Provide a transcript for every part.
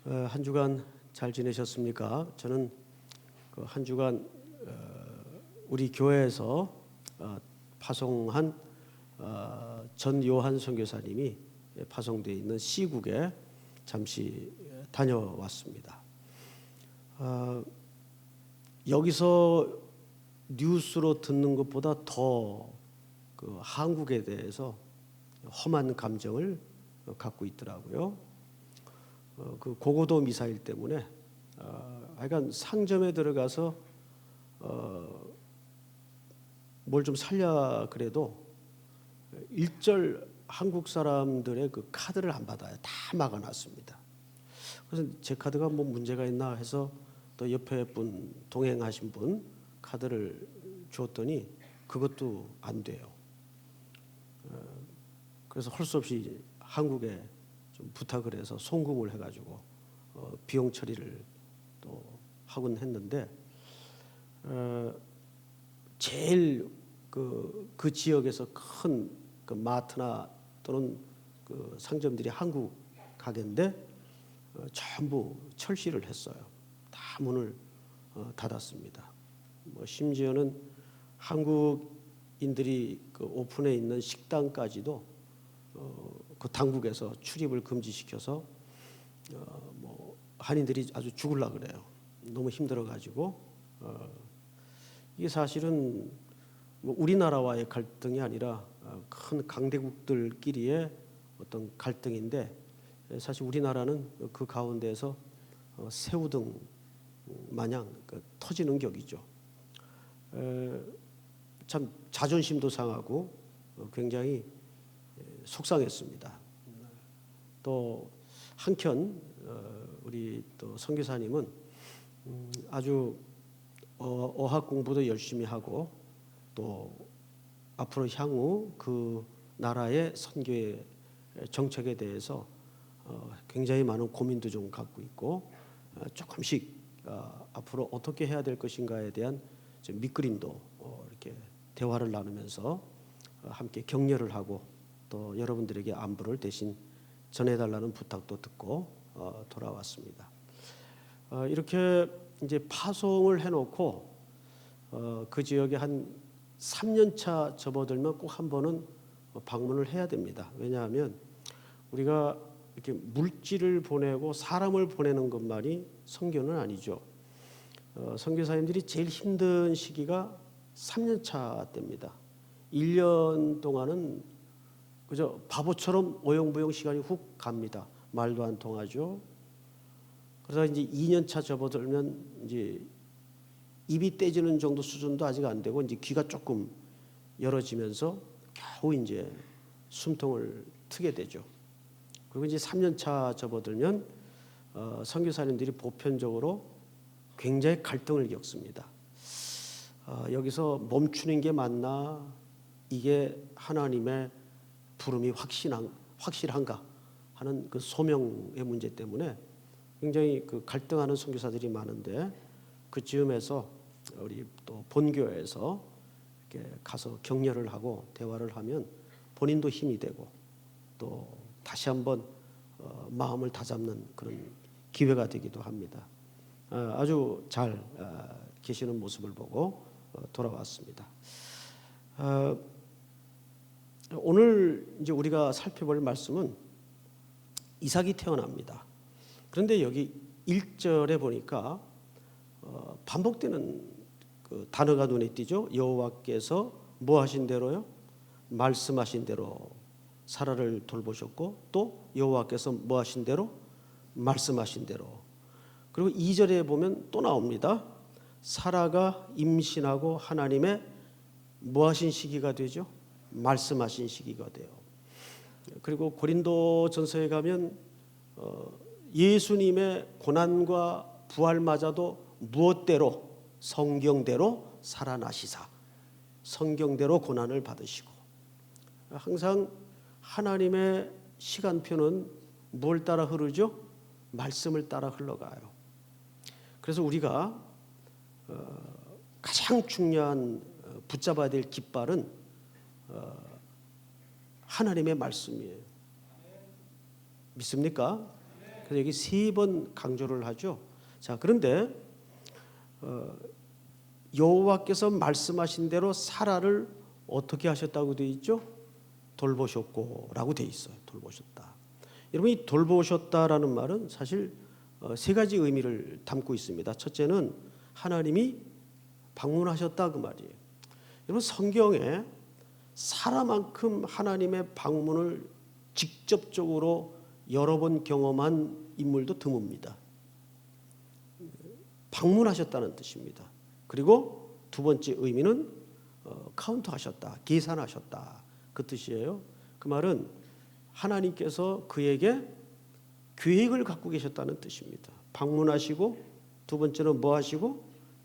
한 주간 잘 지내셨습니까? 저는 한 주간 우리 교회에서 파송한 전 요한 선교사님이 파송되어 있는 시국에 잠시 다녀왔습니다. 여기서 뉴스로 듣는 것보다 더 한국에 대해서 험한 감정을 갖고 있더라고요. 그 고고도 미사일 때문에 하여간 상점에 들어가서 뭘 좀 살려 그래도 일절 한국 사람들의 그 카드를 안 받아요. 다 막아놨습니다. 그래서 제 카드가 뭐 문제가 있나 해서 또 옆에 분 동행하신 분 카드를 줬더니 그것도 안 돼요. 그래서 할 수 없이 한국에 좀 부탁을 해서 송금을 해가지고 비용 처리를 또 하곤 했는데 제일 그 지역에서 큰 그 마트나 또는 그 상점들이 한국 가게인데 전부 철시를 했어요. 다 문을 닫았습니다. 뭐 심지어는 한국인들이 그 오픈해 있는 식당까지도 그 당국에서 출입을 금지시켜서 뭐 한인들이 아주 죽을라 그래요. 너무 힘들어가지고 이게 사실은 뭐 우리나라와의 갈등이 아니라 큰 강대국들끼리의 어떤 갈등인데 사실 우리나라는 그 가운데에서 새우등 마냥 터지는 격이죠. 참 자존심도 상하고 굉장히 속상했습니다. 또 한켠 우리 또 선교사님은 아주 어학 공부도 열심히 하고 또 앞으로 향후 그 나라의 선교의 정책에 대해서 굉장히 많은 고민도 좀 갖고 있고 조금씩 앞으로 어떻게 해야 될 것인가에 대한 밑그림도 이렇게 대화를 나누면서 함께 격려를 하고 또 여러분들에게 안부를 대신 전해달라는 부탁도 듣고 돌아왔습니다. 이렇게 이제 파송을 해놓고 그 지역에 한 3년차 접어들면 꼭 한 번은 방문을 해야 됩니다. 왜냐하면 우리가 이렇게 물질을 보내고 사람을 보내는 것만이 선교는 아니죠. 선교사님들이 제일 힘든 시기가 3년차 때입니다. 1년 동안은 그저 바보처럼 오용부용 시간이 훅 갑니다. 말도 안 통하죠. 그래서 이제 2년차 접어들면 이제 입이 떼지는 정도 수준도 아직 안 되고 이제 귀가 조금 열어지면서 겨우 이제 숨통을 트게 되죠. 그리고 이제 3년차 접어들면 선교사님들이 보편적으로 굉장히 갈등을 겪습니다. 여기서 멈추는 게 맞나? 이게 하나님의 부름이 확실한가 하는 그 소명의 문제 때문에 굉장히 그 갈등하는 선교사들이 많은데 그 즈음에서 우리 또 본교에서 이렇게 가서 격려를 하고 대화를 하면 본인도 힘이 되고 또 다시 한번 마음을 다잡는 그런 기회가 되기도 합니다. 아주 잘 계시는 모습을 보고 돌아왔습니다. 오늘 이제 우리가 살펴볼 말씀은 이삭이 태어납니다. 그런데 여기 1절에 보니까 반복되는 그 단어가 눈에 띄죠. 여호와께서 뭐 하신 대로요? 말씀하신 대로 사라를 돌보셨고 또 여호와께서 뭐 하신 대로? 말씀하신 대로. 그리고 2절에 보면 또 나옵니다. 사라가 임신하고 하나님의 뭐 하신 시기가 되죠? 말씀하신 시기가 돼요. 그리고 고린도전서에 가면 예수님의 고난과 부활마저도 무엇대로? 성경대로 살아나시사 성경대로 고난을 받으시고 항상 하나님의 시간표는 뭘 따라 흐르죠? 말씀을 따라 흘러가요. 그래서 우리가 가장 중요한 붙잡아야 될 깃발은 하나님의 말씀이에요. 믿습니까? 그래서 여기 3번 강조를 하죠. 자, 그런데 여호와께서 말씀하신 대로 사라를 어떻게 하셨다고 되어 있죠? 돌보셨고라고 되어 있어요. 돌보셨다. 여러분, 이 돌보셨다라는 말은 사실 3가지 의미를 담고 있습니다. 첫째는 하나님이 방문하셨다 그 말이에요. 여러분, 성경에 사라만큼 하나님의 방문을 직접적으로 여러 번 경험한 인물도 드뭅니다. 방문하셨다는 뜻입니다. 그리고 두 번째 의미는 카운트하셨다, 계산하셨다 그 뜻이에요. 그 말은 하나님께서 그에게 계획을 갖고 계셨다는 뜻입니다. 방문하시고, 두 번째는 뭐 하시고?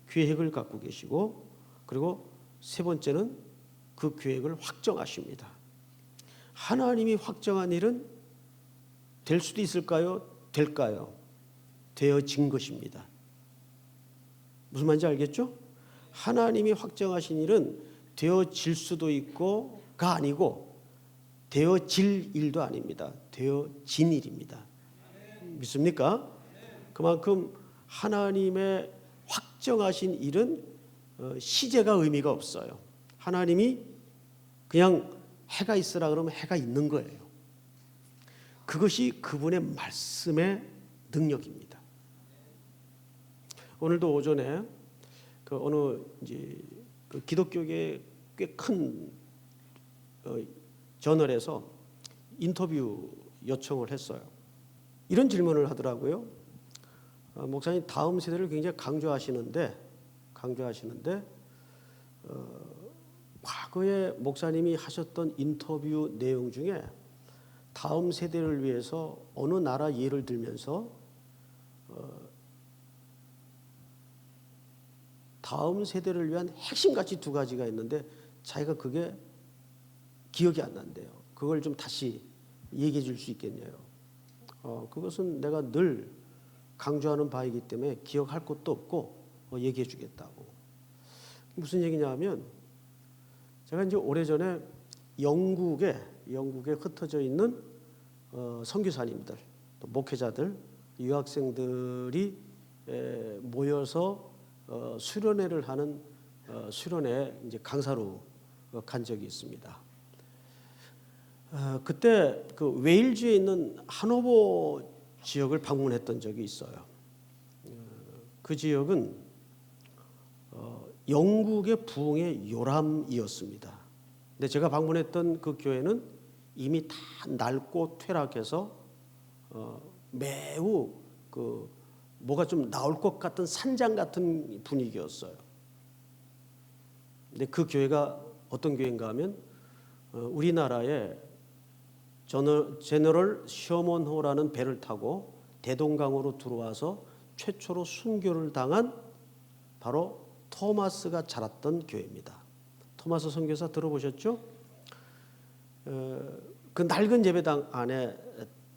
계획을 갖고 계시고, 그리고 세 번째는 그 계획을 확정하십니다. 하나님이 확정한 일은 될 수도 있을까요? 될까요? 되어진 것입니다. 무슨 말인지 알겠죠? 하나님이 확정하신 일은 되어질 수도 있고가 아니고 되어질 일도 아닙니다. 되어진 일입니다. 믿습니까? 그만큼 하나님의 확정하신 일은 시제가 의미가 없어요. 하나님이 그냥 해가 있으라 그러면 해가 있는 거예요. 그것이 그분의 말씀의 능력입니다. 오늘도 오전에 어느 이제 기독교계 꽤 큰 저널에서 인터뷰 요청을 했어요. 이런 질문을 하더라고요. 목사님, 다음 세대를 굉장히 강조하시는데 과거에 목사님이 하셨던 인터뷰 내용 중에 다음 세대를 위해서 어느 나라 예를 들면서 다음 세대를 위한 핵심가치 2가지가 있는데 자기가 그게 기억이 안 난대요. 그걸 좀 다시 얘기해 줄 수 있겠냐요. 그것은 내가 늘 강조하는 바이기 때문에 기억할 것도 없고 얘기해 주겠다고. 무슨 얘기냐 하면, 제가 이제 오래전에 영국에 흩어져 있는 선교사님들, 또 목회자들, 유학생들이 모여서 수련회를 하는 수련회 이제 강사로 간 적이 있습니다. 그때 그 웨일즈에 있는 하노버 지역을 방문했던 적이 있어요. 그 지역은 영국의 부흥의 요람이었습니다. 근데 제가 방문했던 그 교회는 이미 다 낡고 퇴락해서 매우 뭐가 좀 나올 것 같은 산장 같은 분위기였어요. 근데 그 교회가 어떤 교회인가 하면 우리나라에 제너럴 셔먼호라는 배를 타고 대동강으로 들어와서 최초로 순교를 당한 바로 토마스가 자랐던 교회입니다. 토마스 선교사 들어보셨죠? 그 낡은 예배당 안에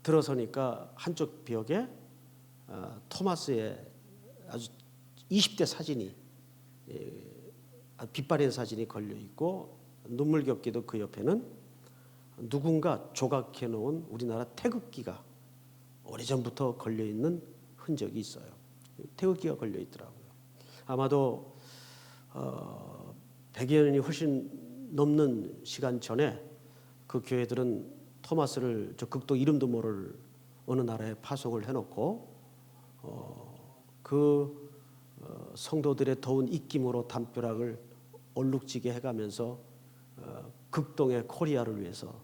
들어서니까 한쪽 벽에 토마스의 아주 20대 사진이 빛바랜 사진이 걸려 있고, 눈물겹게도 그 옆에는 누군가 조각해 놓은 우리나라 태극기가 오래전부터 걸려 있는 흔적이 있어요. 태극기가 걸려 있더라고요. 아마도 100여 년이 훨씬 넘는 시간 전에 그 교회들은 토마스를 저 극도 이름도 모를 어느 나라에 파송을 해놓고 성도들의 더운 입김으로 담벼락을 얼룩지게 해가면서 극동의 코리아를 위해서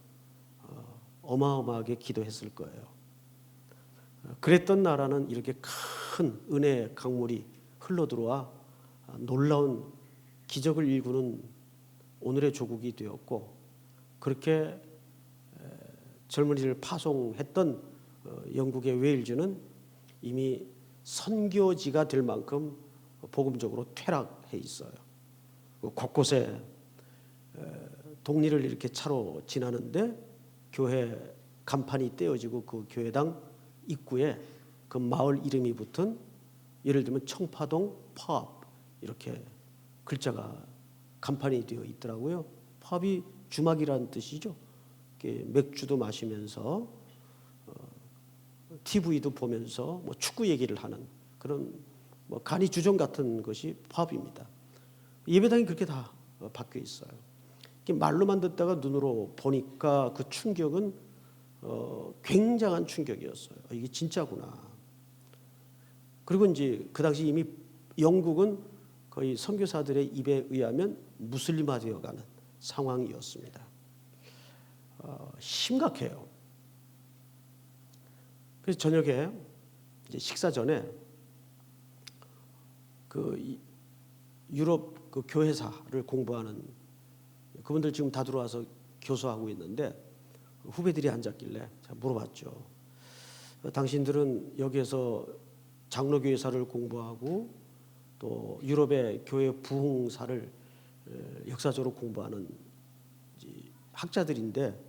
어마어마하게 기도했을 거예요. 그랬던 나라는 이렇게 큰 은혜의 강물이 흘러들어와 놀라운 기적을 일구는 오늘의 조국이 되었고, 그렇게 젊은이를 파송했던 영국의 웨일즈는 이미 선교지가 될 만큼 복음적으로 퇴락해 있어요. 곳곳에 독리를 이렇게 차로 지나는데 교회 간판이 떼어지고 그 교회당 입구에 그 마을 이름이 붙은, 예를 들면 청파동 펍 이렇게 글자가 간판이 되어 있더라고요. 펍이 주막이라는 뜻이죠. 맥주도 마시면서 TV도 보면서 뭐 축구 얘기를 하는 그런 뭐 간이 주종 같은 것이 화합입니다. 예배당이 그렇게 다 바뀌어 있어요. 말로만 듣다가 눈으로 보니까 그 충격은 굉장한 충격이었어요. 이게 진짜구나. 그리고 이제 그 당시 이미 영국은 거의 선교사들의 입에 의하면 무슬림화 되어가는 상황이었습니다. 심각해요. 그래서 저녁에 이제 식사 전에 그 유럽 그 교회사를 공부하는 그분들 지금 다 들어와서 교수하고 있는데 후배들이 앉았길래 제가 물어봤죠. 당신들은 여기에서 장로교회사를 공부하고 또 유럽의 교회 부흥사를 역사적으로 공부하는 학자들인데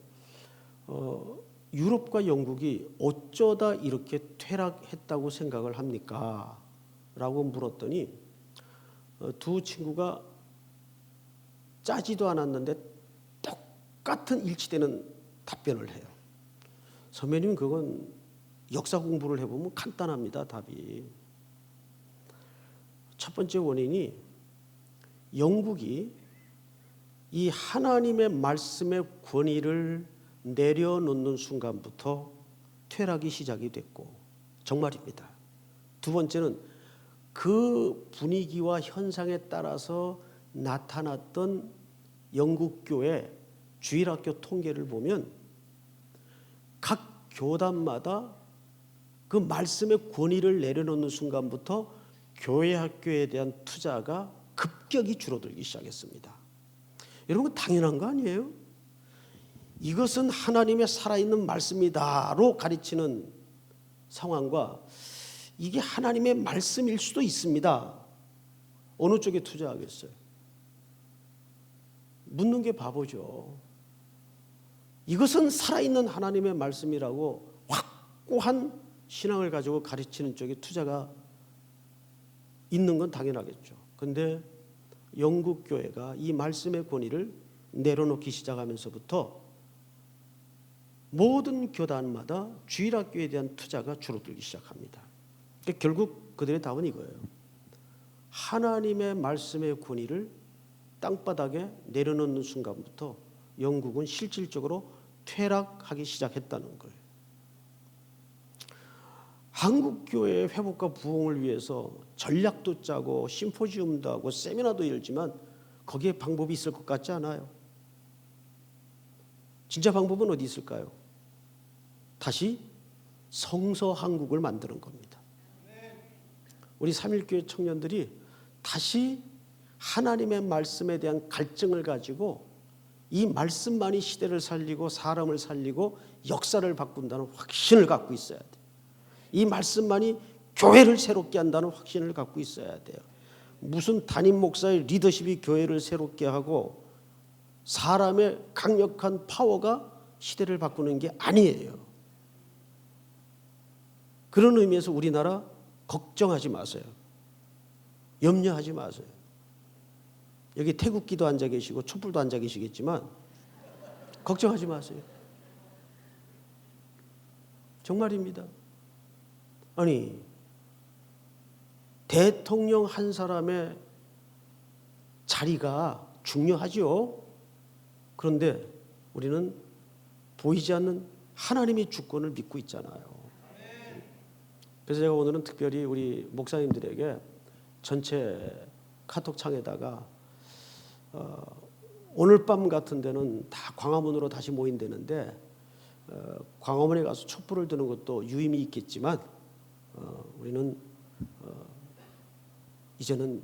유럽과 영국이 어쩌다 이렇게 퇴락했다고 생각을 합니까? 라고 물었더니 두 친구가 짜지도 않았는데 똑같은 일치되는 답변을 해요. 선배님, 그건 역사 공부를 해보면 간단합니다. 답이. 첫 번째 원인이 영국이 이 하나님의 말씀의 권위를 내려놓는 순간부터 퇴락이 시작이 됐고, 정말입니다. 두 번째는 그 분위기와 현상에 따라서 나타났던 영국 교회 주일학교 통계를 보면 각 교단마다 그 말씀의 권위를 내려놓는 순간부터 교회 학교에 대한 투자가 급격히 줄어들기 시작했습니다. 여러분, 당연한 거 아니에요? 이것은 하나님의 살아있는 말씀이다로 가르치는 상황과 이게 하나님의 말씀일 수도 있습니다. 어느 쪽에 투자하겠어요? 묻는 게 바보죠. 이것은 살아있는 하나님의 말씀이라고 확고한 신앙을 가지고 가르치는 쪽에 투자가 있는 건 당연하겠죠. 그런데 영국 교회가 이 말씀의 권위를 내려놓기 시작하면서부터 모든 교단마다 주일학교에 대한 투자가 줄어들기 시작합니다. 그러니까 결국 그들의 답은 이거예요. 하나님의 말씀의 권위를 땅바닥에 내려놓는 순간부터 영국은 실질적으로 퇴락하기 시작했다는 거예요. 한국교회의 회복과 부흥을 위해서 전략도 짜고 심포지움도 하고 세미나도 열지만 거기에 방법이 있을 것 같지 않아요. 진짜 방법은 어디 있을까요? 다시 성서한국을 만드는 겁니다. 우리 삼일교회 청년들이 다시 하나님의 말씀에 대한 갈증을 가지고 이 말씀만이 시대를 살리고 사람을 살리고 역사를 바꾼다는 확신을 갖고 있어야 돼요. 이 말씀만이 교회를 새롭게 한다는 확신을 갖고 있어야 돼요. 무슨 담임 목사의 리더십이 교회를 새롭게 하고 사람의 강력한 파워가 시대를 바꾸는 게 아니에요. 그런 의미에서 우리나라 걱정하지 마세요. 염려하지 마세요. 여기 태국기도 앉아 계시고 촛불도 앉아 계시겠지만 걱정하지 마세요. 정말입니다. 아니, 대통령 한 사람의 자리가 중요하죠. 그런데 우리는 보이지 않는 하나님의 주권을 믿고 있잖아요. 그래서 제가 오늘은 특별히 우리 목사님들에게 전체 카톡창에다가 오늘 밤 같은 데는 다 광화문으로 다시 모인다는데 광화문에 가서 촛불을 드는 것도 유의미 있겠지만 우리는 이제는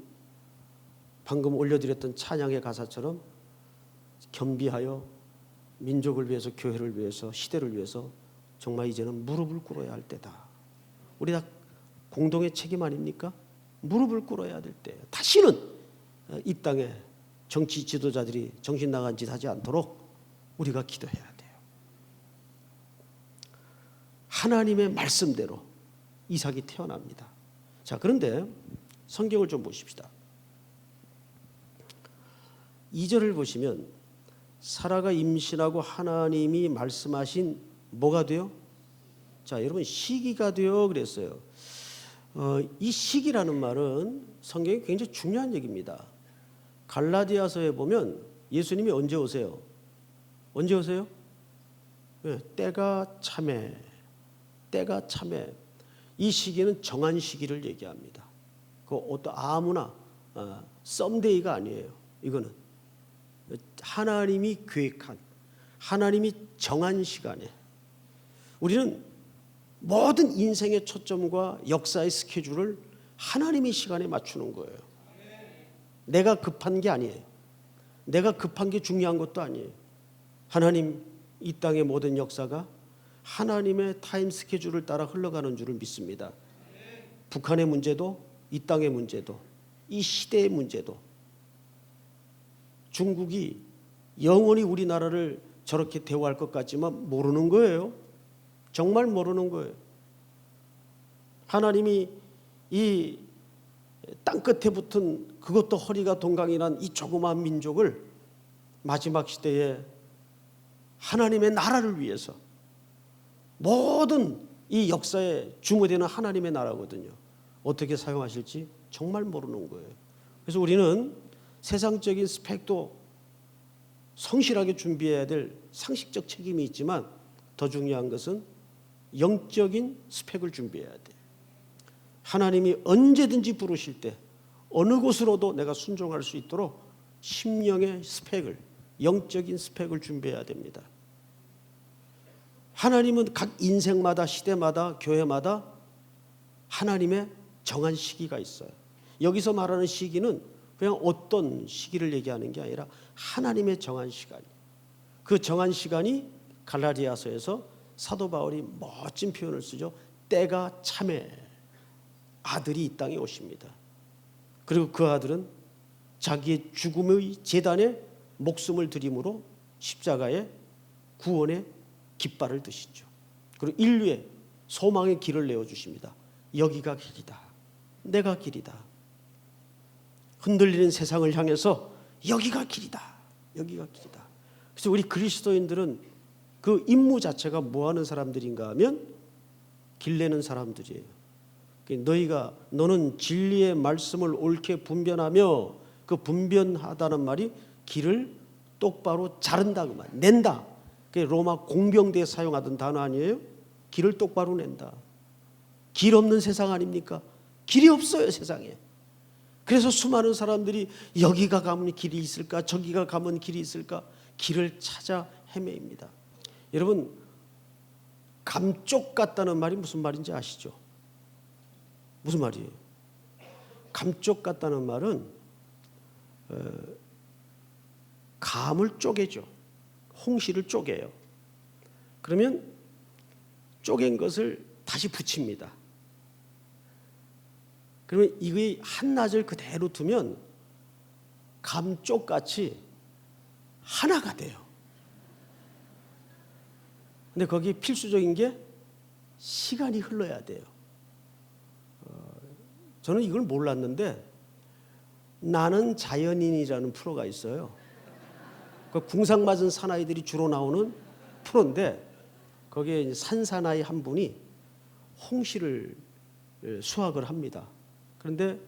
방금 올려드렸던 찬양의 가사처럼 겸비하여 민족을 위해서, 교회를 위해서, 시대를 위해서 정말 이제는 무릎을 꿇어야 할 때다. 우리 다 공동의 책임 아닙니까? 무릎을 꿇어야 될 때. 다시는 이 땅에 정치 지도자들이 정신 나간 짓 하지 않도록 우리가 기도해야 돼요. 하나님의 말씀대로 이삭이 태어납니다. 자, 그런데 성경을 좀 보십시다. 2절을 보시면 사라가 임신하고 하나님이 말씀하신 뭐가 돼요? 자, 여러분 시기가 되어 그랬어요. 이 시기라는 말은 성경에 굉장히 중요한 얘기입니다. 갈라디아서에 보면 예수님이 언제 오세요? 언제 오세요? 네, 때가 참에, 때가 참에. 이 시기는 정한 시기를 얘기합니다. 그 어떤 아무나 썸데이가 아니에요. 이거는 하나님이 계획한, 하나님이 정한 시간에 우리는 모든 인생의 초점과 역사의 스케줄을 하나님의 시간에 맞추는 거예요. 내가 급한 게 아니에요. 내가 급한 게 중요한 것도 아니에요. 하나님, 이 땅의 모든 역사가 하나님의 타임 스케줄을 따라 흘러가는 줄을 믿습니다. 북한의 문제도, 이 땅의 문제도, 이 시대의 문제도, 중국이 영원히 우리나라를 저렇게 대우할 것 같지만 모르는 거예요. 정말 모르는 거예요. 하나님이 이 땅끝에 붙은 그것도 허리가 동강이란 이 조그마한 민족을 마지막 시대에 하나님의 나라를 위해서, 모든 이 역사에 중요되는 하나님의 나라거든요. 어떻게 사용하실지 정말 모르는 거예요. 그래서 우리는 세상적인 스펙도 성실하게 준비해야 될 상식적 책임이 있지만 더 중요한 것은 영적인 스펙을 준비해야 돼요. 하나님이 언제든지 부르실 때 어느 곳으로도 내가 순종할 수 있도록 심령의 스펙을, 영적인 스펙을 준비해야 됩니다. 하나님은 각 인생마다, 시대마다, 교회마다 하나님의 정한 시기가 있어요. 여기서 말하는 시기는 그냥 어떤 시기를 얘기하는 게 아니라 하나님의 정한 시간이에요. 그 정한 시간이 갈라디아서에서 사도 바울이 멋진 표현을 쓰죠. 때가 참에 아들이 이 땅에 오십니다. 그리고 그 아들은 자기의 죽음의 제단에 목숨을 드림으로 십자가의 구원의 깃발을 드시죠. 그리고 인류의 소망의 길을 내어주십니다. 여기가 길이다. 내가 길이다. 흔들리는 세상을 향해서 여기가 길이다. 여기가 길이다. 그래서 우리 그리스도인들은 그 임무 자체가 뭐 하는 사람들인가 하면 길 내는 사람들이에요. 너는 진리의 말씀을 옳게 분변하며, 그 분변하다는 말이 길을 똑바로 자른다, 그 말, 낸다. 그게 로마 공병대에 사용하던 단어 아니에요? 길을 똑바로 낸다. 길 없는 세상 아닙니까? 길이 없어요, 세상에. 그래서 수많은 사람들이 여기가 가면 길이 있을까, 저기가 가면 길이 있을까, 길을 찾아 헤매입니다. 여러분, 감쪽 같다는 말이 무슨 말인지 아시죠? 무슨 말이에요? 감쪽 같다는 말은 감을 쪼개죠. 홍시를 쪼개요. 그러면 쪼갠 것을 다시 붙입니다. 그러면 이게 한낮을 그대로 두면 감쪽같이 하나가 돼요. 근데 거기에 필수적인 게 시간이 흘러야 돼요. 저는 이걸 몰랐는데 나는 자연인이라는 프로가 있어요. 그 궁상 맞은 사나이들이 주로 나오는 프로인데 거기에 산사나이 한 분이 홍시를 수확을 합니다. 그런데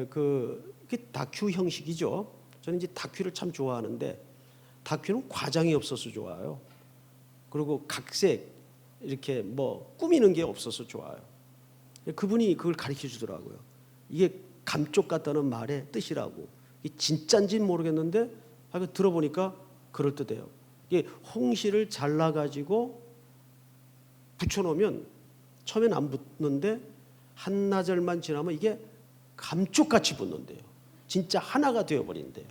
그게 다큐 형식이죠. 저는 이제 다큐를 참 좋아하는데 다큐는 과장이 없어서 좋아요. 그리고 각색 이렇게 뭐 꾸미는 게 없어서 좋아요. 그분이 그걸 가르쳐 주더라고요. 이게 감쪽 같다는 말의 뜻이라고. 이게 진짠지는 모르겠는데 들어보니까 그럴듯해요. 이게 홍시를 잘라가지고 붙여놓으면 처음엔 안 붙는데 한나절만 지나면 이게 감쪽같이 붙는데요. 진짜 하나가 되어버린대요.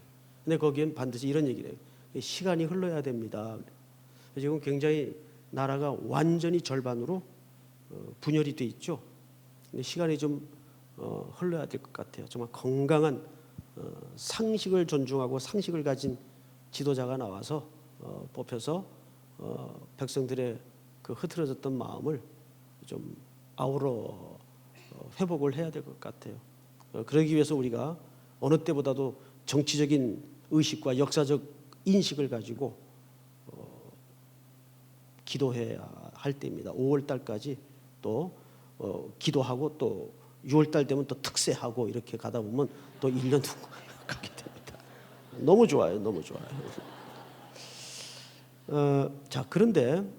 근데 거기엔 반드시 이런 얘기를 해요. 시간이 흘러야 됩니다. 지금 굉장히 나라가 완전히 절반으로 분열이 돼 있죠. 근데 시간이 좀 흘러야 될 것 같아요. 정말 건강한 상식을 존중하고 상식을 가진 지도자가 나와서 뽑혀서 백성들의 그 흐트러졌던 마음을 좀 아우러 회복을 해야 될 것 같아요. 그러기 위해서 우리가 어느 때보다도 정치적인 의식과 역사적 인식을 가지고 기도해야 할 때입니다. 5월 달까지 또 기도하고 또 6월 달 되면 또 특세하고 이렇게 가다 보면 또 1년 후 가게 됩니다. 너무 좋아요. 너무 좋아요. 자, 그런데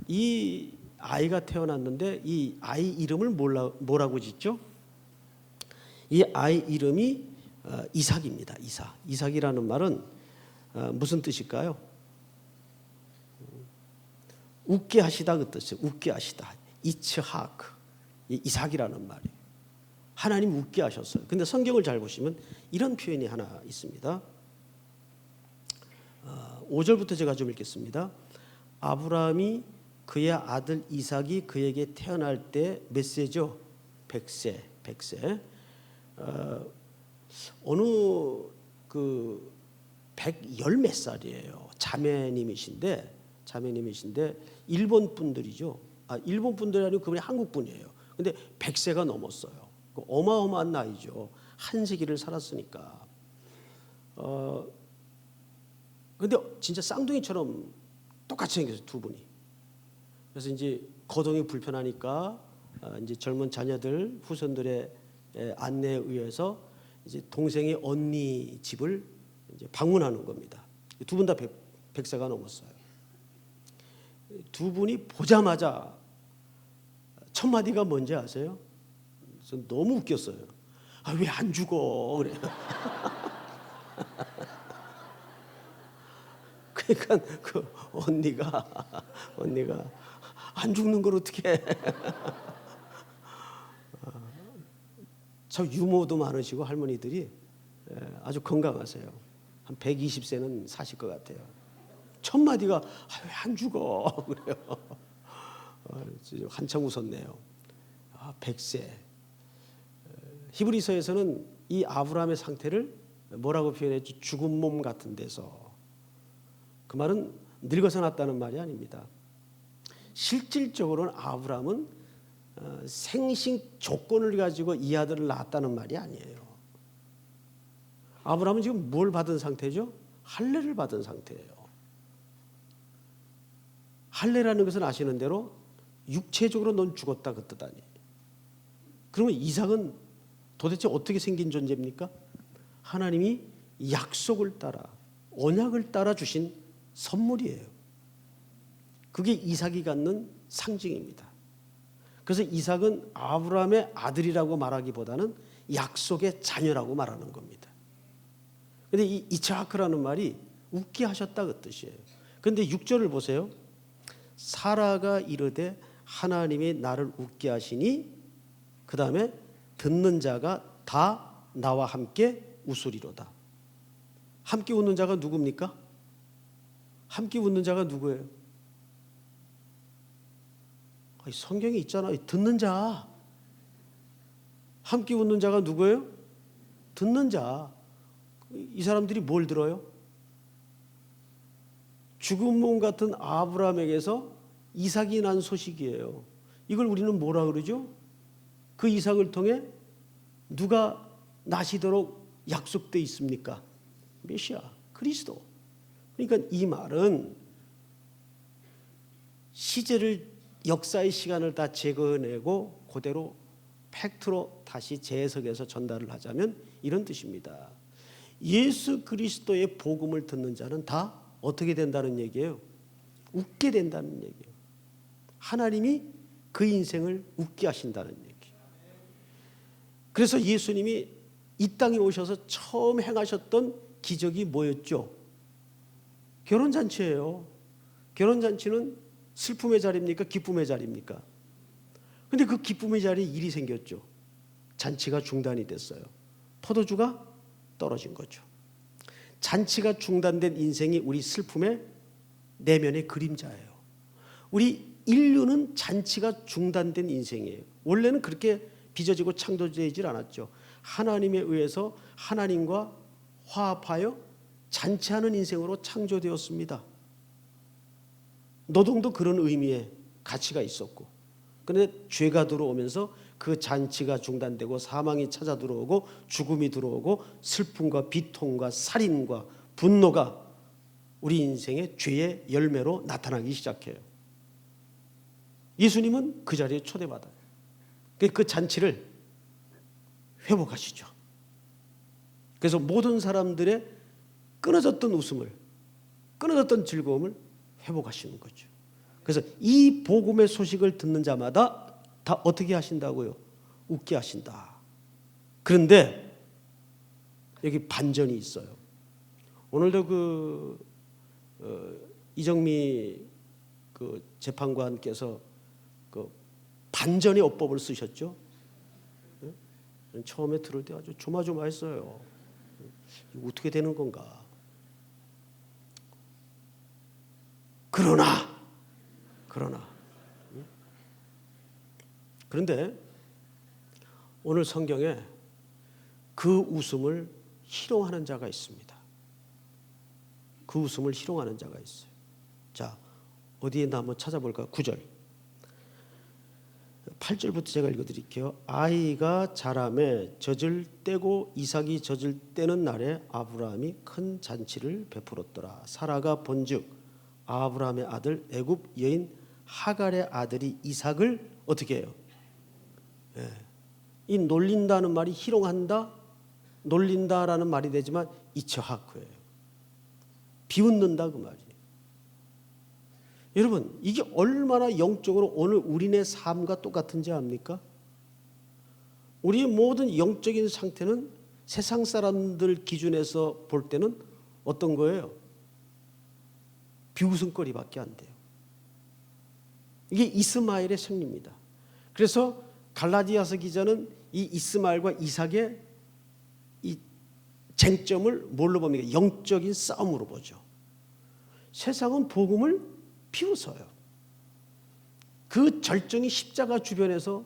이 아이가 태어났는데 이 아이 이름을 뭐라고 짓죠? 이 아이 이름이 이삭입니다. 이삭. 이삭이라는 말은 무슨 뜻일까요? 웃게 하시다 그 뜻이에요. 웃게 하시다. 이츠하크. 이삭이라는 말이에요. 하나님 웃게 하셨어요. 근데 성경을 잘 보시면 이런 표현이 하나 있습니다. 5절부터 제가 좀 읽겠습니다. 아브라함이 그의 아들 이삭이 그에게 태어날 때 몇 세죠? 100세. 어느 그 110 몇 살이에요. 자매님이신데 일본 분들이죠. 일본 분들이 아니고 그분이 한국 분이에요. 근데 100세가 넘었어요. 어마어마한 나이죠. 한 세기를 살았으니까. 근데 진짜 쌍둥이처럼 똑같이 생겼어요, 두 분이. 그래서 이제 거동이 불편하니까 이제 젊은 자녀들 후손들의 안내에 의해서 이제 동생의 언니 집을 이제 방문하는 겁니다. 두 분 다 100세가 넘었어요. 두 분이 보자마자 첫 마디가 뭔지 아세요? 전 너무 웃겼어요. 왜 안 죽어? 그래. 그러니까 그 언니가 안 죽는 걸 어떻게? 참 유머도 많으시고 할머니들이 아주 건강하세요. 한 120세는 사실 것 같아요. 첫 마디가 왜 안 죽어? 그래요. 한참 웃었네요. 100세. 히브리서에서는 이 아브라함의 상태를 뭐라고 표현했죠? 죽은 몸 같은 데서. 그 말은 늙어서 났다는 말이 아닙니다. 실질적으로는 아브라함은 생식 조건을 가지고 이 아들을 낳았다는 말이 아니에요. 아브라함은 지금 뭘 받은 상태죠? 할례를 받은 상태예요. 할례라는 것은 아시는 대로 육체적으로 넌 죽었다 그 뜻 아니에요. 그러면 이삭은 도대체 어떻게 생긴 존재입니까? 하나님이 약속을 따라 언약을 따라 주신 선물이에요. 그게 이삭이 갖는 상징입니다. 그래서 이삭은 아브라함의 아들이라고 말하기보다는 약속의 자녀라고 말하는 겁니다. 그런데 이 이츠하크라는 말이 웃게 하셨다 그 뜻이에요. 그런데 6절을 보세요. 사라가 이르되 하나님이 나를 웃게 하시니 그 다음에 듣는 자가 다 나와 함께 웃으리로다. 함께 웃는 자가 누굽니까? 함께 웃는 자가 누구예요? 성경에 있잖아요. 듣는 자. 함께 웃는 자가 누구예요? 듣는 자. 이 사람들이 뭘 들어요? 죽은 몸 같은 아브라함에게서 이삭이 난 소식이에요. 이걸 우리는 뭐라 그러죠? 그 이삭을 통해 누가 나시도록 약속되어 있습니까? 메시아, 그리스도. 그러니까 이 말은 시제를 역사의 시간을 다 제거해내고 그대로 팩트로 다시 재해석해서 전달을 하자면 이런 뜻입니다. 예수 그리스도의 복음을 듣는 자는 다 어떻게 된다는 얘기예요? 웃게 된다는 얘기예요. 하나님이 그 인생을 웃게 하신다는 얘기예요. 그래서 예수님이 이 땅에 오셔서 처음 행하셨던 기적이 뭐였죠? 결혼잔치예요. 결혼잔치는 슬픔의 자리입니까? 기쁨의 자리입니까? 근데 그 기쁨의 자리에 일이 생겼죠. 잔치가 중단이 됐어요. 포도주가 떨어진 거죠. 잔치가 중단된 인생이 우리 슬픔의 내면의 그림자예요. 우리 인류는 잔치가 중단된 인생이에요. 원래는 그렇게 빚어지고 창조되질 않았죠. 하나님에 의해서 하나님과 화합하여 잔치하는 인생으로 창조되었습니다. 노동도 그런 의미의 가치가 있었고, 그런데 죄가 들어오면서 그 잔치가 중단되고 사망이 찾아 들어오고 죽음이 들어오고 슬픔과 비통과 살인과 분노가 우리 인생의 죄의 열매로 나타나기 시작해요. 예수님은 그 자리에 초대받아요. 그 잔치를 회복하시죠. 그래서 모든 사람들의 끊어졌던 웃음을, 끊어졌던 즐거움을 회복하시는 거죠. 그래서 이 복음의 소식을 듣는 자마다 다 어떻게 하신다고요? 웃게 하신다. 그런데 여기 반전이 있어요. 오늘도 이정미 재판관께서 반전의 어법을 쓰셨죠. 처음에 들을 때 아주 조마조마했어요. 이거 어떻게 되는 건가? 그런데 오늘 성경에 그 웃음을 희롱하는 자가 있습니다. 그 웃음을 희롱하는 자가 있어요. 자, 어디에 있나 한번 찾아볼까요? 9절. 8절부터 제가 읽어드릴게요. 아이가 자라매 젖을 떼고 이삭이 젖을 떼는 날에 아브라함이 큰 잔치를 베풀었더라. 사라가 본즉 아브라함의 아들 애굽 여인 하갈의 아들이 이삭을 어떻게 해요? 이 놀린다는 말이 희롱한다, 놀린다라는 말이 되지만 이처하크예요. 비웃는다 그 말이에요. 여러분, 이게 얼마나 영적으로 오늘 우리네 삶과 똑같은지 압니까? 우리의 모든 영적인 상태는 세상 사람들 기준에서 볼 때는 어떤 거예요? 비웃음거리밖에 안 돼요. 이게 이스마엘의 생리입니다. 그래서 갈라디아서 기자는 이 이스마엘과 이삭의 이 쟁점을 뭘로 봅니까? 영적인 싸움으로 보죠. 세상은 복음을 비웃어요. 그 절정이 십자가 주변에서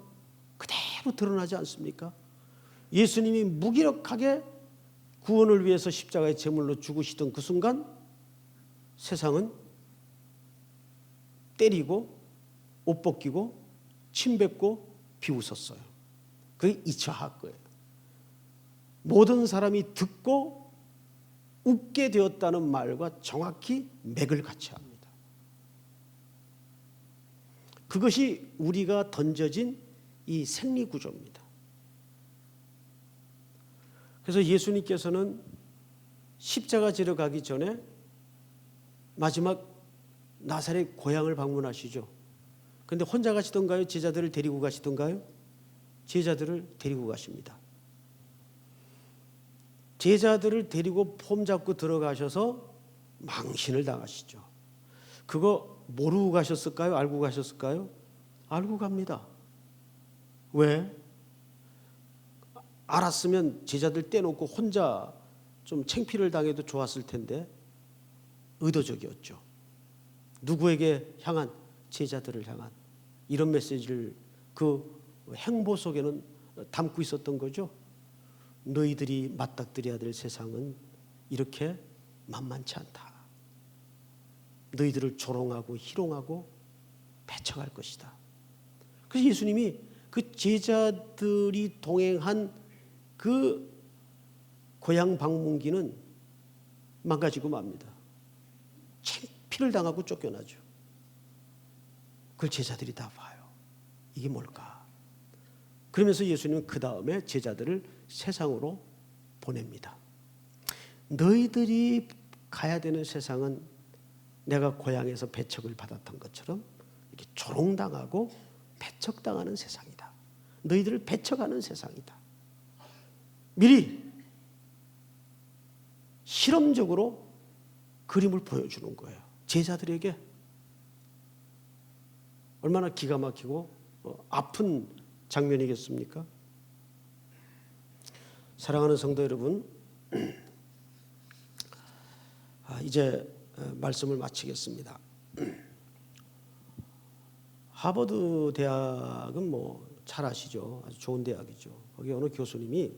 그대로 드러나지 않습니까? 예수님이 무기력하게 구원을 위해서 십자가의 제물로 죽으시던 그 순간 세상은 때리고 옷 벗기고 침 뱉고 비웃었어요. 그게 이처하크예요. 모든 사람이 듣고 웃게 되었다는 말과 정확히 맥을 같이 합니다. 그것이 우리가 던져진 이 생리구조입니다. 그래서 예수님께서는 십자가 지러 가기 전에 마지막 나사렛 고향을 방문하시죠. 그런데 혼자 가시던가요? 제자들을 데리고 가시던가요? 제자들을 데리고 가십니다. 제자들을 데리고 폼 잡고 들어가셔서 망신을 당하시죠. 그거 모르고 가셨을까요? 알고 가셨을까요? 알고 갑니다. 왜? 알았으면 제자들 떼놓고 혼자 좀 창피를 당해도 좋았을 텐데 의도적이었죠. 누구에게 향한? 제자들을 향한 이런 메시지를 그 행보 속에는 담고 있었던 거죠. 너희들이 맞닥뜨려야 될 세상은 이렇게 만만치 않다. 너희들을 조롱하고 희롱하고 배척할 것이다. 그래서 예수님이 그 제자들이 동행한 그 고향 방문기는 망가지고 맙니다. 창피를 당하고 쫓겨나죠. 그걸 제자들이 다 봐요. 이게 뭘까? 그러면서 예수님은 그 다음에 제자들을 세상으로 보냅니다. 너희들이 가야 되는 세상은 내가 고향에서 배척을 받았던 것처럼 이렇게 조롱당하고 배척당하는 세상이다. 너희들을 배척하는 세상이다. 미리 실험적으로 그림을 보여주는 거예요. 제자들에게. 얼마나 기가 막히고 아픈 장면이겠습니까? 사랑하는 성도 여러분, 이제 말씀을 마치겠습니다. 하버드 대학은 뭐 잘 아시죠? 아주 좋은 대학이죠. 거기 어느 교수님이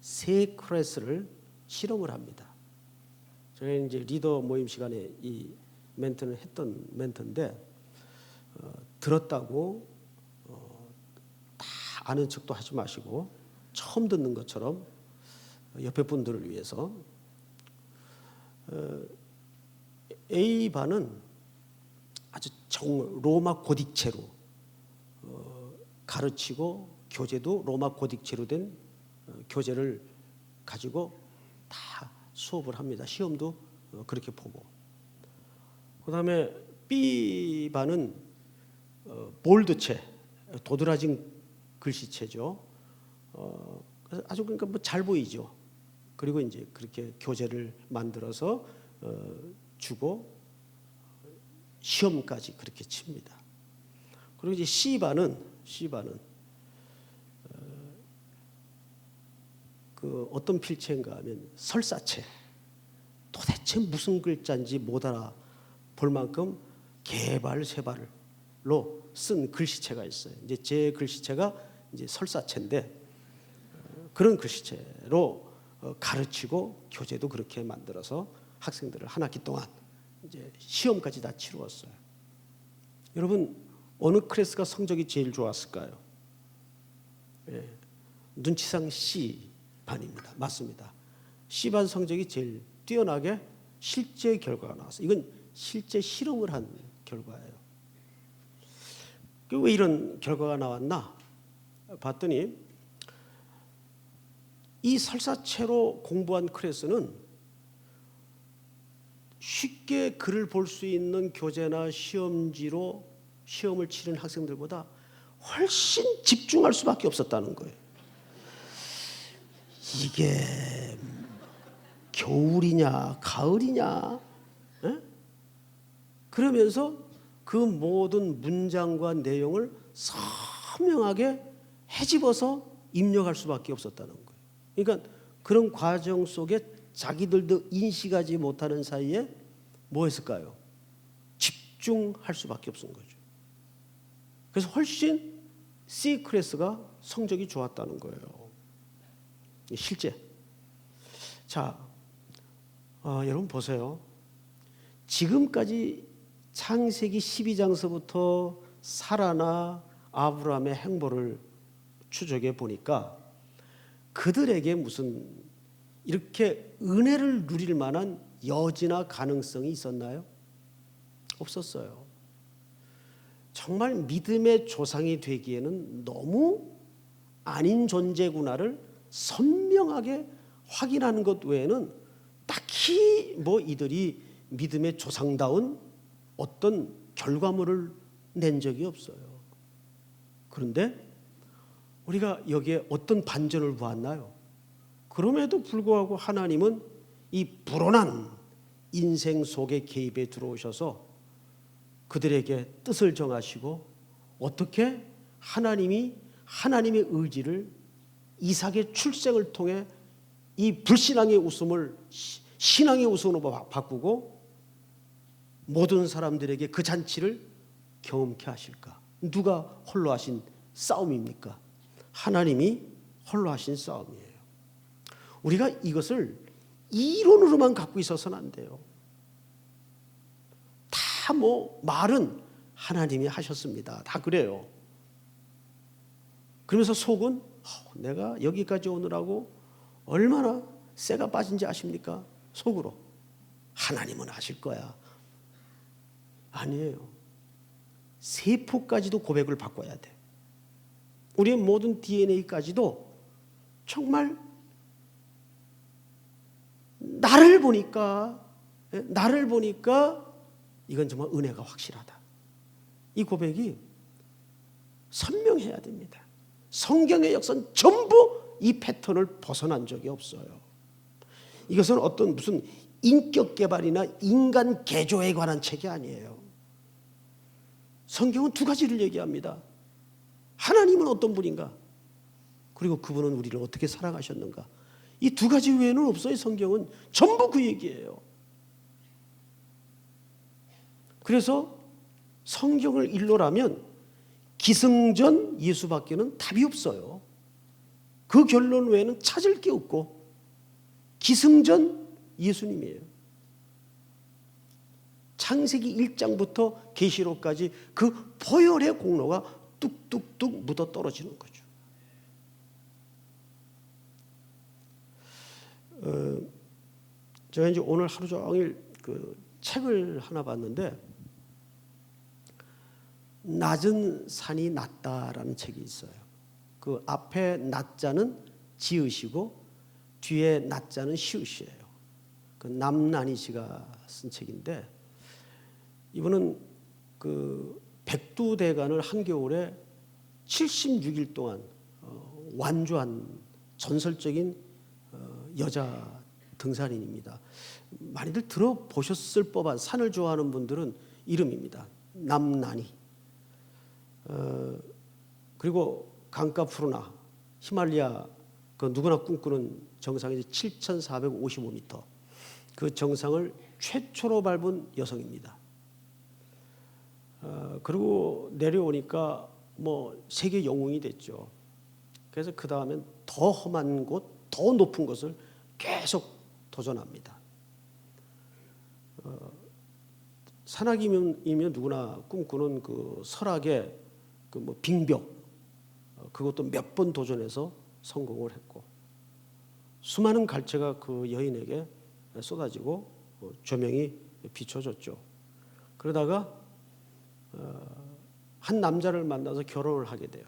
새 클래스를 실험을 합니다. 저희 이제 리더 모임 시간에 이 멘트는 했던 멘트인데 들었다고 다 아는 척도 하지 마시고 처음 듣는 것처럼 옆에 분들을 위해서 A반은 아주 로마 고딕체로 가르치고 교재도 로마 고딕체로 된 교재를 가지고 다 수업을 합니다. 시험도 그렇게 보고. 그다음에 B반은 볼드체, 도드라진 글씨체죠. 그래서 아주 그러니까 뭐 잘 보이죠. 그리고 이제 그렇게 교재를 만들어서 주고 시험까지 그렇게 칩니다. 그리고 이제 C반은 그 어떤 필체인가 하면 설사체. 도대체 무슨 글자인지 못 알아볼 만큼 개발세발로 쓴 글씨체가 있어요. 이제 제 글씨체가 이제 설사체인데 그런 글씨체로 가르치고 교재도 그렇게 만들어서 학생들을 한 학기 동안 이제 시험까지 다 치루었어요. 여러분 어느 클래스가 성적이 제일 좋았을까요? 눈치상 C반입니다. 맞습니다. C반 성적이 제일 뛰어나게 실제 결과가 나왔어요. 이건 실제 실험을 한 결과예요. 왜 이런 결과가 나왔나 봤더니 이 설사체로 공부한 클래스는 쉽게 글을 볼 수 있는 교재나 시험지로 시험을 치른 학생들보다 훨씬 집중할 수밖에 없었다는 거예요. 이게 겨울이냐 가을이냐 그러면서 그 모든 문장과 내용을 선명하게 헤집어서 입력할 수밖에 없었다는 거예요. 그러니까 그런 과정 속에 자기들도 인식하지 못하는 사이에 뭐 했을까요? 집중할 수밖에 없은 거죠. 그래서 훨씬 C 클래스가 성적이 좋았다는 거예요. 실제. 자, 여러분 보세요. 지금까지 창세기 12장서부터 사라나 아브라함의 행보를 추적해 보니까 그들에게 무슨 이렇게 은혜를 누릴 만한 여지나 가능성이 있었나요? 없었어요. 정말 믿음의 조상이 되기에는 너무 아닌 존재구나를 선명하게 확인하는 것 외에는 딱히 뭐 이들이 믿음의 조상다운 어떤 결과물을 낸 적이 없어요. 그런데 우리가 여기에 어떤 반전을 보았나요? 그럼에도 불구하고 하나님은 이 불온한 인생 속의 개입에 들어오셔서 그들에게 뜻을 정하시고 어떻게 하나님의 의지를 이삭의 출생을 통해 이 불신앙의 웃음을 신앙의 웃음으로 바꾸고 모든 사람들에게 그 잔치를 경험케 하실까? 누가 홀로 하신 싸움입니까? 하나님이 홀로 하신 싸움이에요. 우리가 이것을 이론으로만 갖고 있어서는 안 돼요. 다 뭐 말은 하나님이 하셨습니다. 다 그래요. 그러면서 속은 내가 여기까지 오느라고 얼마나 쇠가 빠진지 아십니까? 속으로. 하나님은 아실 거야. 아니에요. 세포까지도 고백을 바꿔야 돼. 우리의 모든 DNA까지도 정말 나를 보니까 이건 정말 은혜가 확실하다. 이 고백이 선명해야 됩니다. 성경의 역사는 전부 이 패턴을 벗어난 적이 없어요. 이것은 어떤 무슨 인격 개발이나 인간 개조에 관한 책이 아니에요. 성경은 두 가지를 얘기합니다. 하나님은 어떤 분인가? 그리고 그분은 우리를 어떻게 사랑하셨는가? 이 두 가지 외에는 없어요. 성경은 전부 그 얘기예요. 그래서 성경을 일러라면 기승전 예수밖에는 답이 없어요. 그 결론 외에는 찾을 게 없고 기승전 예수님이에요. 창세기 1장부터 계시록까지 그 보혈의 공로가 뚝뚝뚝 묻어 떨어지는 거죠. 제가 이제 오늘 하루 종일 그 책을 하나 봤는데 낮은 산이 낫다라는 책이 있어요. 그 앞에 낮자는 지읒이고 뒤에 낮자는 시읒이에요. 그 남난희 씨가 쓴 책인데, 이분은 그 백두대간을 한겨울에 76일 동안 완주한 전설적인 여자 등산인입니다. 많이들 들어보셨을 법한, 산을 좋아하는 분들은 이름입니다. 남난희. 그리고 강가푸르나 히말라야, 그 누구나 꿈꾸는 정상이 7,455m, 그 정상을 최초로 밟은 여성입니다. 그리고 내려오니까 뭐 세계 영웅이 됐죠. 그래서 그 다음엔 더 험한 곳, 더 높은 곳을 계속 도전합니다. 산악이면 누구나 꿈꾸는 그 설악의 그 뭐 빙벽, 그것도 몇 번 도전해서 성공을 했고, 수많은 갈채가 그 여인에게 쏟아지고 조명이 비춰졌죠. 그러다가 한 남자를 만나서 결혼을 하게 돼요.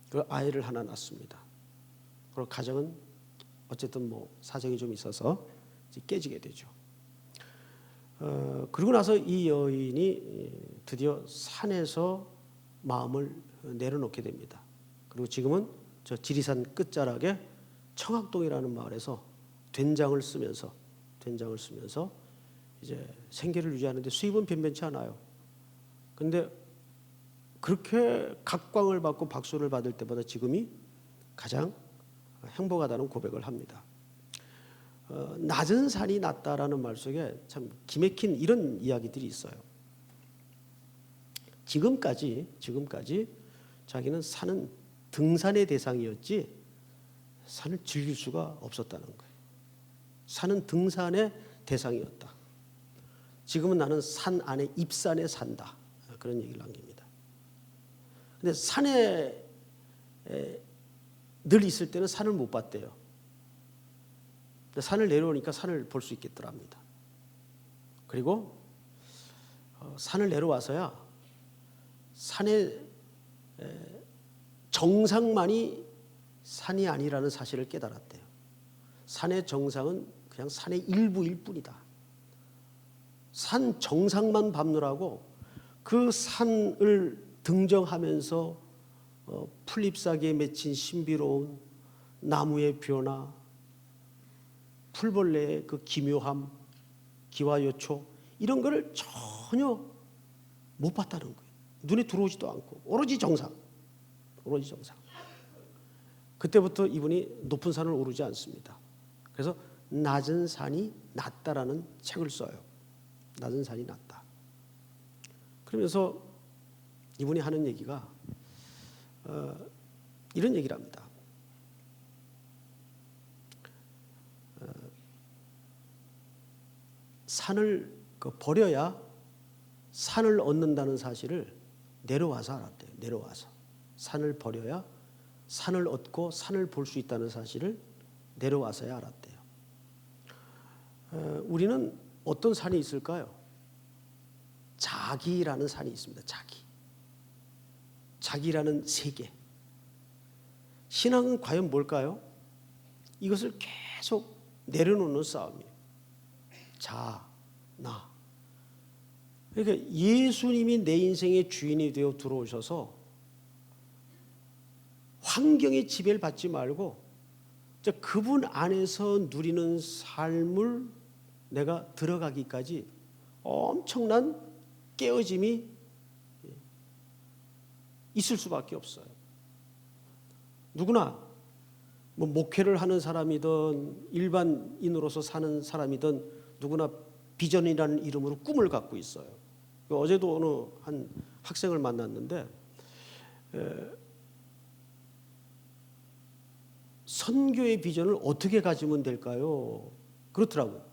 그 아이를 하나 낳습니다. 그리고 가정은 어쨌든 뭐 사정이 좀 있어서 깨지게 되죠. 그리고 나서 이 여인이 드디어 산에서 마음을 내려놓게 됩니다. 그리고 지금은 저 지리산 끝자락에 청학동이라는 마을에서 된장을 쓰면서 이제 생계를 유지하는데 수입은 변변치 않아요. 근데 그렇게 각광을 받고 박수를 받을 때마다 지금이 가장 행복하다는 고백을 합니다. 낮은 산이 낫다라는 말 속에 참 기맥힌 이런 이야기들이 있어요. 지금까지 자기는 산은 등산의 대상이었지 산을 즐길 수가 없었다는 거예요. 산은 등산의 대상이었다. 지금은 나는 산 안에 입산에 산다. 그런 얘기를 남깁니다. 근데 산에 늘 있을 때는 산을 못 봤대요. 근데 산을 내려오니까 산을 볼 수 있겠더랍니다. 그리고 산을 내려와서야 산의 정상만이 산이 아니라는 사실을 깨달았대요. 산의 정상은 그냥 산의 일부일 뿐이다. 산 정상만 밟느라고 그 산을 등정하면서 풀잎사기에 맺힌 신비로운 나무의 변화, 풀벌레의 그 기묘함, 기와요초, 이런 거를 전혀 못 봤다는 거예요. 눈에 들어오지도 않고 오로지 정상. 그때부터 이분이 높은 산을 오르지 않습니다. 그래서 낮은 산이 낫다라는 책을 써요. 낮은 산이 낫다. 그러면서 이분이 하는 얘기가 이런 얘기를 합니다. 산을 버려야 산을 얻는다는 사실을 내려와서 알았대요. 내려와서 산을 버려야 산을 얻고 산을 볼 수 있다는 사실을 내려와서야 알았대요. 우리는 어떤 산이 있을까요? 자기라는 산이 있습니다. 자기라는 세계. 신앙은 과연 뭘까요? 이것을 계속 내려놓는 싸움이에요. 나. 그러니까 예수님이 내 인생의 주인이 되어 들어오셔서 환경의 지배를 받지 말고 그분 안에서 누리는 삶을 내가 들어가기까지 엄청난 깨어짐이 있을 수밖에 없어요. 누구나 뭐 목회를 하는 사람이든 일반인으로서 사는 사람이든 누구나 비전이라는 이름으로 꿈을 갖고 있어요. 어제도 어느 한 학생을 만났는데 선교의 비전을 어떻게 가지면 될까요? 그렇더라고요.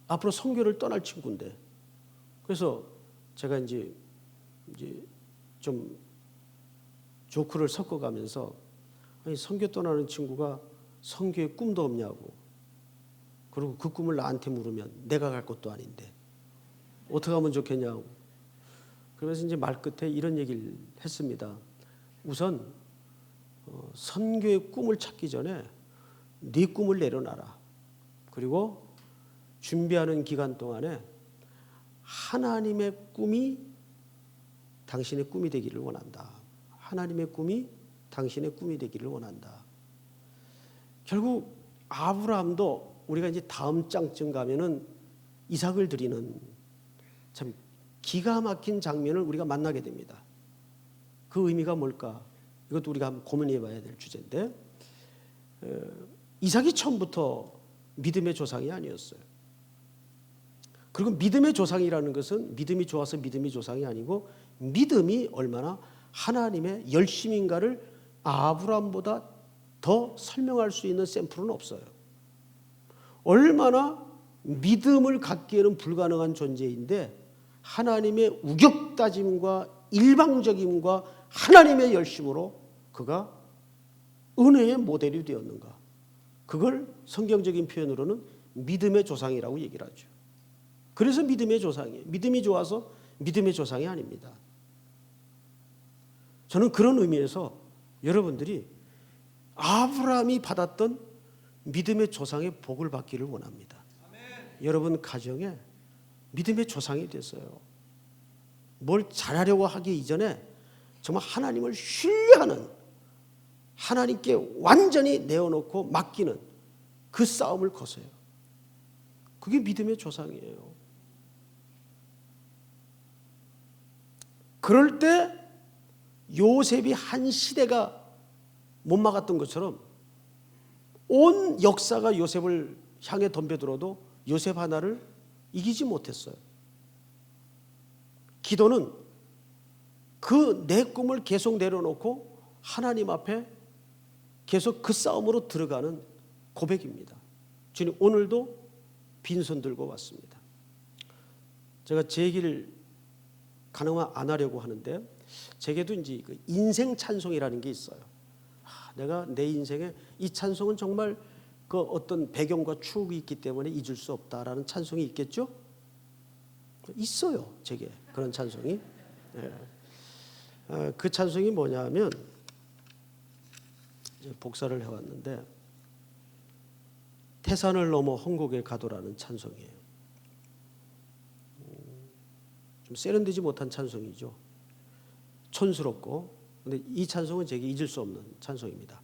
앞으로 선교를 떠날 친구인데. 그래서 제가 이제 좀 조크를 섞어가면서 아니, 선교 떠나는 친구가 선교의 꿈도 없냐고. 그리고 그 꿈을 나한테 물으면 내가 갈 것도 아닌데 어떻게 하면 좋겠냐고. 그러면서 이제 말 끝에 이런 얘기를 했습니다. 우선 선교의 꿈을 찾기 전에 네 꿈을 내려놔라. 그리고 준비하는 기간 동안에 하나님의 꿈이 당신의 꿈이 되기를 원한다. 하나님의 꿈이 당신의 꿈이 되기를 원한다. 결국 아브라함도 우리가 이제 다음 장쯤 가면은 이삭을 드리는 참 기가 막힌 장면을 우리가 만나게 됩니다. 그 의미가 뭘까? 이것도 우리가 한번 고민해 봐야 될 주제인데, 이삭이 처음부터 믿음의 조상이 아니었어요. 그리고 믿음의 조상이라는 것은 믿음이 좋아서 믿음이 조상이 아니고, 믿음이 얼마나 하나님의 열심인가를 아브라함보다 더 설명할 수 있는 샘플은 없어요. 얼마나 믿음을 갖기에는 불가능한 존재인데 하나님의 우격다짐과 일방적임과 하나님의 열심으로 그가 은혜의 모델이 되었는가. 그걸 성경적인 표현으로는 믿음의 조상이라고 얘기를 하죠. 그래서 믿음의 조상이에요. 믿음이 좋아서 믿음의 조상이 아닙니다. 저는 그런 의미에서 여러분들이 아브라함이 받았던 믿음의 조상의 복을 받기를 원합니다. 여러분 가정에 믿음의 조상이 됐어요. 뭘 잘하려고 하기 이전에 정말 하나님을 신뢰하는, 하나님께 완전히 내어놓고 맡기는 그 싸움을 거세요. 그게 믿음의 조상이에요. 그럴 때 요셉이 한 시대가 못 막았던 것처럼 온 역사가 요셉을 향해 덤벼들어도 요셉 하나를 이기지 못했어요. 기도는 그 내 꿈을 계속 내려놓고 하나님 앞에 계속 그 싸움으로 들어가는 고백입니다. 주님, 오늘도 빈손 들고 왔습니다. 제가 제 얘기를 가능하면 안 하려고 하는데, 제게도 이제 그 인생 찬송이라는 게 있어요. 내가 내 인생에 이 찬송은 정말 그 어떤 배경과 추억이 있기 때문에 잊을 수 없다라는 찬송이 있겠죠? 있어요, 제게 그런 찬송이. 그 찬송이 뭐냐면, 복사를 해왔는데, 태산을 넘어 헝곡에 가도라는 찬송이에요. 좀 세련되지 못한 찬송이죠. 촌스럽고. 근데 이 찬송은 제게 잊을 수 없는 찬송입니다.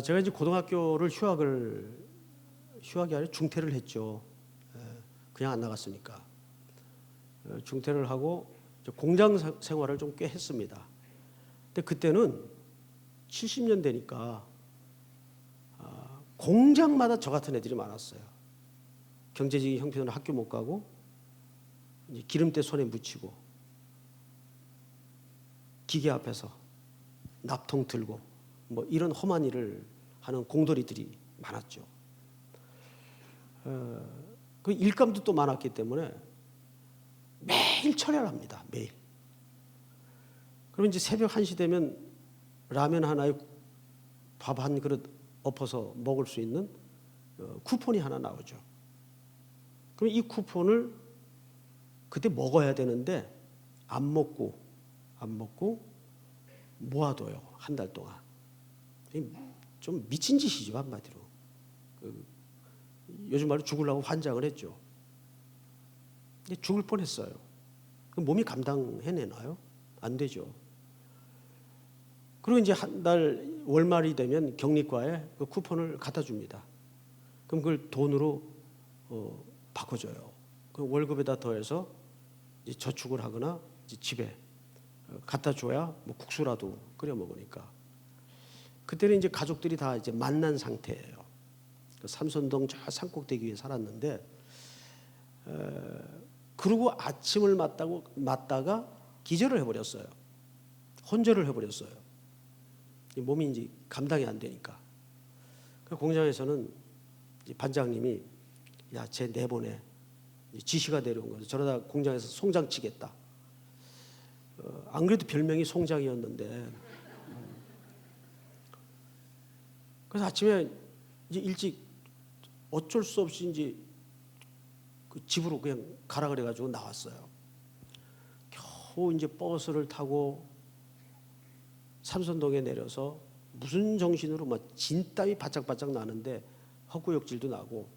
제가 이제 고등학교를 휴학이 아니라 중퇴를 했죠. 그냥 안 나갔으니까. 중퇴를 하고 공장 생활을 좀 꽤 했습니다. 근데 그때는 70년대니까 공장마다 저 같은 애들이 많았어요. 경제적인 형편으로 학교 못 가고 이제 기름때 손에 묻히고 기계 앞에서 납통 들고 뭐 이런 험한 일을 하는 공돌이들이 많았죠. 그 일감도 또 많았기 때문에 매일 철야합니다. 매일. 그럼 이제 새벽 1시 되면 라면 하나에 밥 한 그릇 엎어서 먹을 수 있는 쿠폰이 하나 나오죠. 그럼 이 쿠폰을 그때 먹어야 되는데 안 먹고 모아둬요. 한 달 동안. 좀 미친 짓이죠, 한마디로. 요즘 말로 죽으려고 환장을 했죠. 근데 죽을 뻔했어요. 몸이 감당해내나요? 안 되죠. 그리고 이제 한 달 월말이 되면 격리과에 그 쿠폰을 갖다 줍니다. 그럼 그걸 돈으로 바꿔줘요. 그 월급에다 더해서 이제 저축을 하거나 이제 집에 갖다 줘야 뭐 국수라도 끓여 먹으니까. 그때는 이제 가족들이 다 이제 만난 상태예요. 삼선동 저 산꼭대기에 살았는데, 그러고 아침을 맞다가 기절을 해버렸어요. 혼절을 해버렸어요. 몸이 이제 감당이 안 되니까. 공장에서는 반장님이 야, 쟤 내보내. 지시가 내려온 거죠. 저러다 공장에서 송장 치겠다. 안 그래도 별명이 송장이었는데. 그래서 아침에 이제 일찍 어쩔 수 없이 이제 그 집으로 그냥 가라 그래가지고 나왔어요. 겨우 이제 버스를 타고 삼선동에 내려서 무슨 정신으로 막 진땀이 바짝바짝 나는데 헛구역질도 나고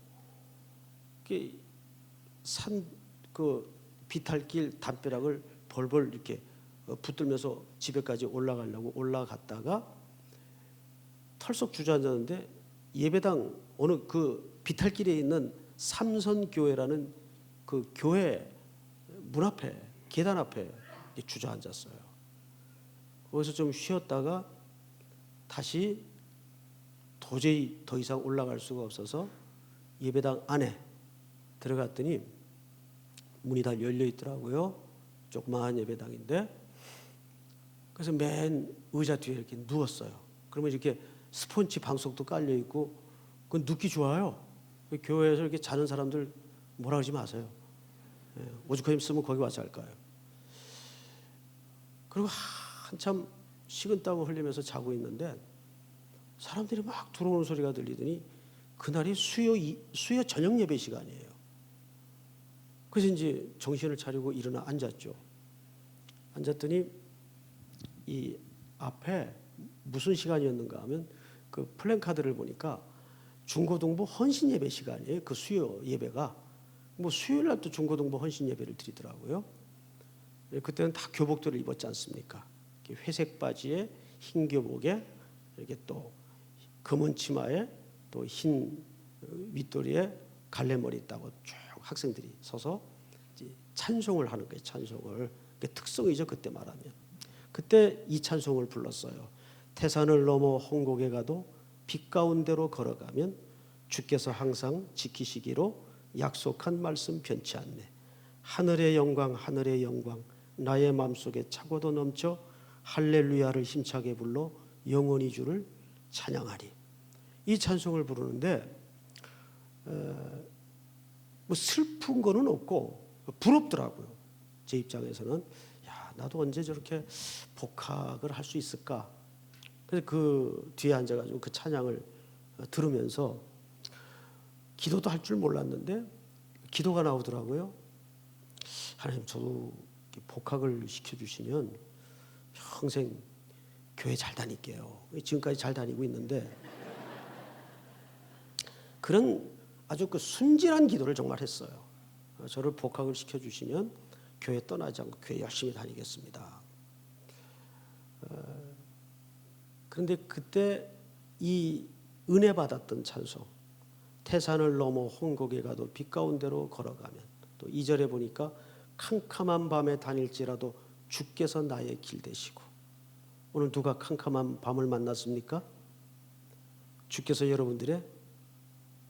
그 비탈길 담벼락을 벌벌 이렇게 붙들면서 집에까지 올라가려고 올라갔다가 털썩 주저앉았는데 예배당 어느 그 비탈길에 있는 삼선교회라는 그 교회 문 앞에 계단 앞에 주저앉았어요. 거기서 좀 쉬었다가 다시 도저히 더 이상 올라갈 수가 없어서 예배당 안에 들어갔더니 문이 다 열려 있더라고요. 조그마한 예배당인데 그래서 맨 의자 뒤에 이렇게 누웠어요. 그러면 이렇게 스폰지 방석도 깔려 있고 그건 눕기 좋아요. 교회에서 이렇게 자는 사람들 뭐라 그러지 마세요. 오죽하면 쓰면 거기 와서 할 거예요. 그리고 한참 식은땀을 흘리면서 자고 있는데 사람들이 막 들어오는 소리가 들리더니 그날이 수요 저녁 예배 시간이에요. 그래서 이제 정신을 차리고 일어나 앉았죠. 앉았더니 이 앞에 무슨 시간이었는가 하면 그 플랜카드를 보니까 중고등부 헌신 예배 시간이에요. 그 수요 예배가 뭐 수요일 날 또 중고등부 헌신 예배를 드리더라고요. 그때는 다 교복들을 입었지 않습니까? 회색 바지에 흰 교복에 이렇게 또 검은 치마에 또 흰 윗도리에 갈래머리 따고 쭉 학생들이 서서 찬송을 하는 거예요. 찬송을. 특성이죠. 그때 말하면. 그때 이 찬송을 불렀어요. 태산을 넘어 홍곡에 가도 빛 가운데로 걸어가면 주께서 항상 지키시기로 약속한 말씀 변치 않네. 하늘의 영광 하늘의 영광 나의 마음속에 차고도 넘쳐 할렐루야를 힘차게 불러 영원히 주를 찬양하리. 이 찬송을 부르는데 뭐 슬픈 거는 없고 부럽더라고요. 제 입장에서는 야 나도 언제 저렇게 복학을 할 수 있을까. 그래서 그 뒤에 앉아가지고 그 찬양을 들으면서 기도도 할 줄 몰랐는데 기도가 나오더라고요. 하나님 저도 복학을 시켜주시면 평생 교회 잘 다닐게요. 지금까지 잘 다니고 있는데 그런 아주 그 순진한 기도를 정말 했어요. 저를 복학을 시켜주시면 교회 떠나지 않고 교회 열심히 다니겠습니다. 그런데 그때 이 은혜 받았던 찬송 태산을 넘어 홍곡에 가도 빛 가운데로 걸어가면 또 2절에 보니까 캄캄한 밤에 다닐지라도 주께서 나의 길 되시고 오늘 누가 캄캄한 밤을 만났습니까? 주께서 여러분들의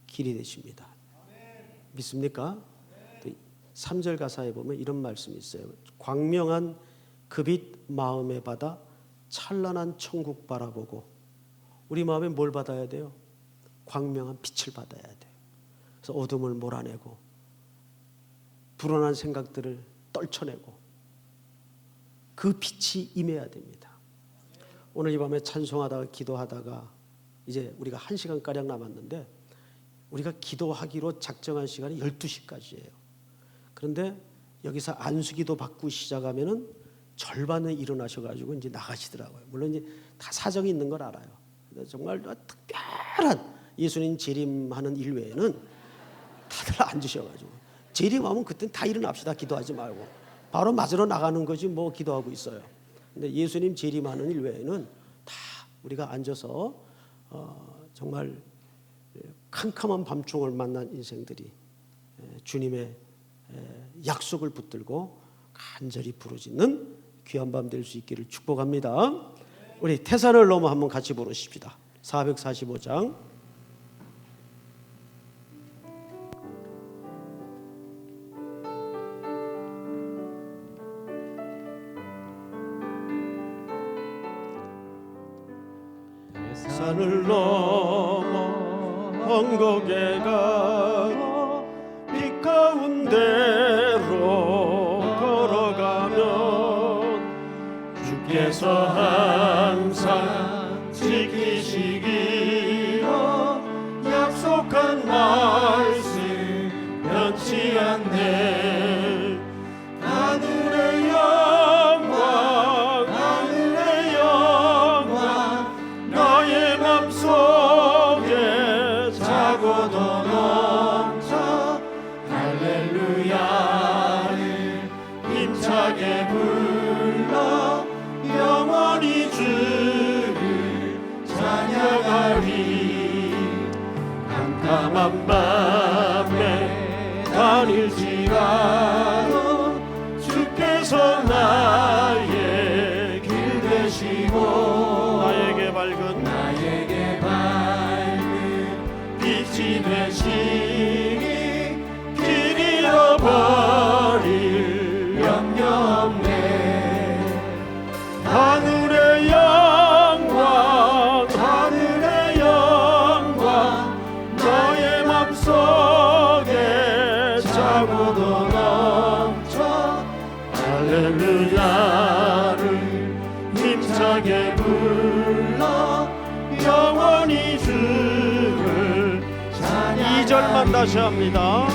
길이 되십니다. 믿습니까? 3절 가사에 보면 이런 말씀이 있어요. 광명한 그 빛 마음에 받아 찬란한 천국 바라보고 우리 마음에 뭘 받아야 돼요? 광명한 빛을 받아야 돼요. 그래서 어둠을 몰아내고 불안한 생각들을 떨쳐내고 그 빛이 임해야 됩니다. 오늘 이 밤에 찬송하다가 기도하다가 이제 우리가 1시간가량 남았는데 우리가 기도하기로 작정한 시간이 12시까지예요. 그런데 여기서 안수기도 받고 시작하면은 절반은 일어나셔가지고 이제 나가시더라고요. 물론 이제 다 사정이 있는 걸 알아요. 근데 정말 특별한 예수님 재림하는 일 외에는 다들 앉으셔가지고 재림하면 그때는 다 일어납시다. 기도하지 말고 바로 맞으러 나가는 거지 뭐 기도하고 있어요. 근데 예수님 재림하는 일 외에는 다 우리가 앉아서 정말 캄캄한 밤중을 만난 인생들이 주님의 약속을 붙들고 간절히 부르짖는 귀한 밤 될 수 있기를 축복합니다. 우리 태산을 넘어 한번 같이 부르십시다. 445장 산을 넘어 홍곡에 가도 빛 가운데로 걸어가면 주께서 항상 지키시기로 약속한 말씀 변치 않네. 하늘의 영 힘차게 불러 영원히 주를 찬양하리. 2절만 다시 합니다.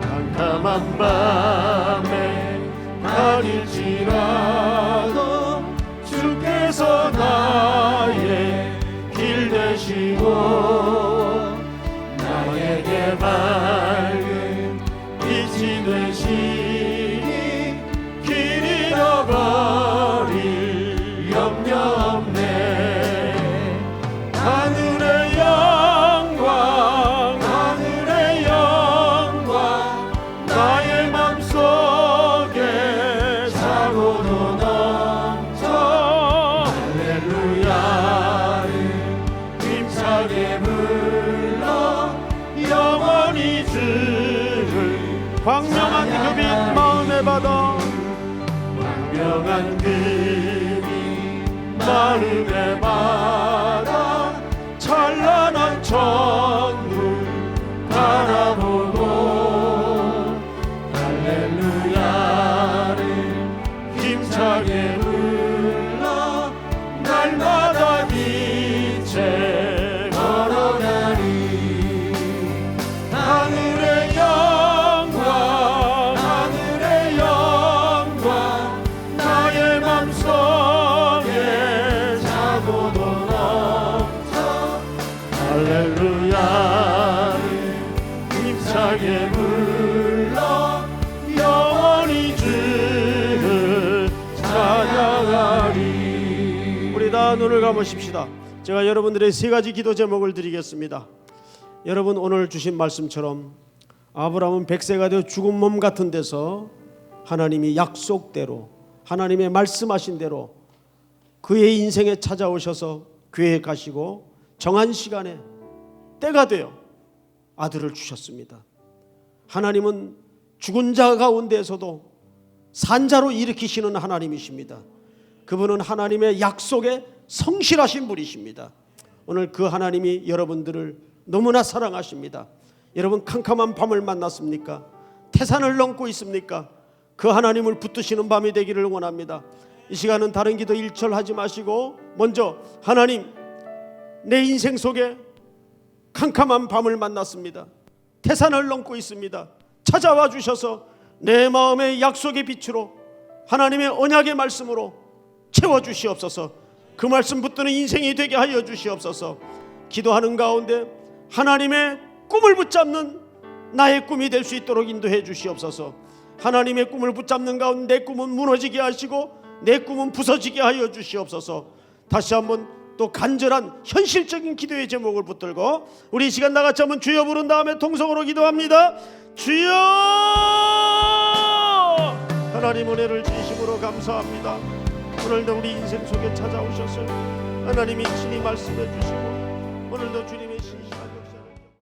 캄캄한 밤에 다닐지라도 주께서 나의 길 되시고 나에게 밝은 빛이 되시니 길 잃어버릴 염려 없네. 하늘의 영광 하늘의 영광 나의 맘속에 차고도 넘쳐 할렐루야를 힘차게 불러 영원히 주를 광명한 그 빛 마음에 받아 광명한 그 빛 마음에 받아 찬란한 천국 바라보고 할렐루야를 힘차게 불러 날마다 빛에 걸어가리. 하늘의 영광 하늘의 영광 나의 맘속에 차고도 넘쳐 할렐루야를 힘차게 불러 영원히 주를 찬양하리. 우리 다 눈을 감으십시다. 제가 여러분들의 세 가지 기도 제목을 드리겠습니다. 여러분 오늘 주신 말씀처럼 아브라함은 100세가 되어 죽은 몸 같은 데서 하나님이 약속대로 하나님의 말씀하신 대로 그의 인생에 찾아오셔서 교회에 가시고 정한 시간에 때가 되어 아들을 주셨습니다. 하나님은 죽은 자 가운데에서도 산자로 일으키시는 하나님이십니다. 그분은 하나님의 약속에 성실하신 분이십니다. 오늘 그 하나님이 여러분들을 너무나 사랑하십니다. 여러분 캄캄한 밤을 만났습니까? 태산을 넘고 있습니까? 그 하나님을 붙드시는 밤이 되기를 원합니다. 이 시간은 다른 기도 일절하지 마시고 먼저 하나님, 내 인생 속에 캄캄한 밤을 만났습니다. 태산을 넘고 있습니다. 찾아와 주셔서 내 마음의 약속의 빛으로 하나님의 언약의 말씀으로 채워주시옵소서. 그 말씀 붙드는 인생이 되게 하여 주시옵소서. 기도하는 가운데 하나님의 꿈을 붙잡는 나의 꿈이 될 수 있도록 인도해 주시옵소서. 하나님의 꿈을 붙잡는 가운데 내 꿈은 무너지게 하시고 내 꿈은 부서지게 하여 주시옵소서. 다시 한번 또 간절한 현실적인 기도의 제목을 붙들고 우리 이 시간 나같이 한번 주여 부른 다음에 통성으로 기도합니다. 주여! 하나님 은혜를 진심으로 감사합니다. 오늘도 우리 인생 속에 찾아오셔서 하나님이 친히 말씀해 주시고 오늘도 주님의 신실